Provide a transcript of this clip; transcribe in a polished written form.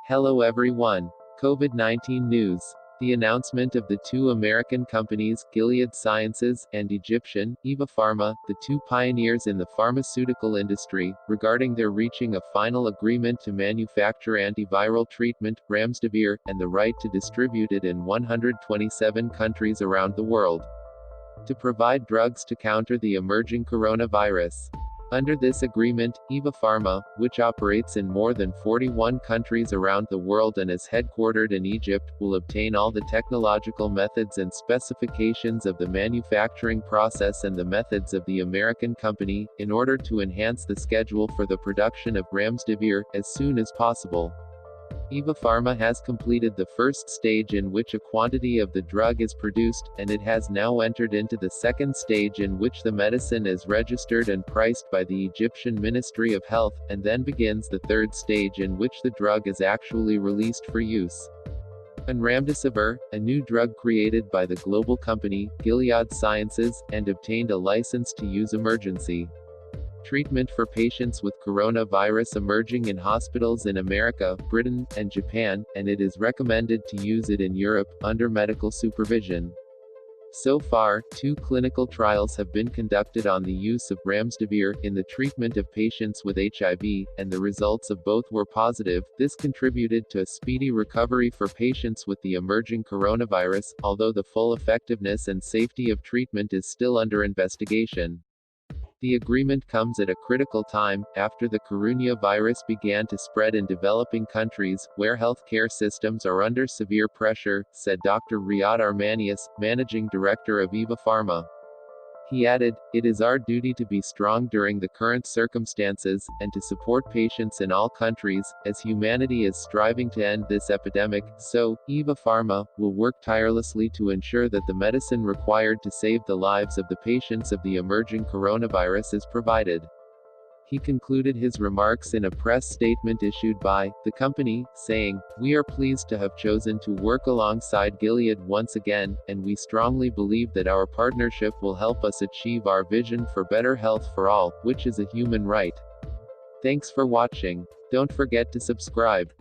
Hello everyone. COVID-19 news. The announcement of the two American companies, Gilead Sciences and Egyption, Eva Pharma, the two pioneers in the pharmaceutical industry, regarding their reaching a final agreement to manufacture antiviral treatment, Ramsdevir, and the right to distribute it in 127 countries around the world, to provide drugs to counter the emerging coronavirus. Under this agreement, Eva Pharma, which operates in more than 41 countries around the world and is headquartered in Egypt, will obtain all the technological methods and specifications of the manufacturing process and the methods of the American company, in order to enhance the schedule for the production of Ramsdivir, as soon as possible. Eva Pharma has completed the first stage in which a quantity of the drug is produced, and it has now entered into the second stage in which the medicine is registered and priced by the Egyptian Ministry of Health, and then begins the third stage in which the drug is actually released for use. And Ramsdivir, a new drug created by the global company, Gilead Sciences, and obtained a license to use emergency treatment for patients with coronavirus emerging in hospitals in America, Britain, and Japan, and it is recommended to use it in Europe, under medical supervision. So far, 2 clinical trials have been conducted on the use of Ramsdivir in the treatment of patients with HIV, and the results of both were positive. This contributed to a speedy recovery for patients with the emerging coronavirus, although the full effectiveness and safety of treatment is still under investigation. The agreement comes at a critical time, after the coronavirus began to spread in developing countries, where healthcare systems are under severe pressure, said Dr. Riyad Armanius, managing director of Eva Pharma. He added, "It is our duty to be strong during the current circumstances, and to support patients in all countries, as humanity is striving to end this epidemic, so, Eva Pharma, will work tirelessly to ensure that the medicine required to save the lives of the patients of the emerging coronavirus is provided." He concluded his remarks in a press statement issued by the company, saying, "We are pleased to have chosen to work alongside Gilead once again, and we strongly believe that our partnership will help us achieve our vision for better health for all, which is a human right." Thanks for watching. Don't forget to subscribe.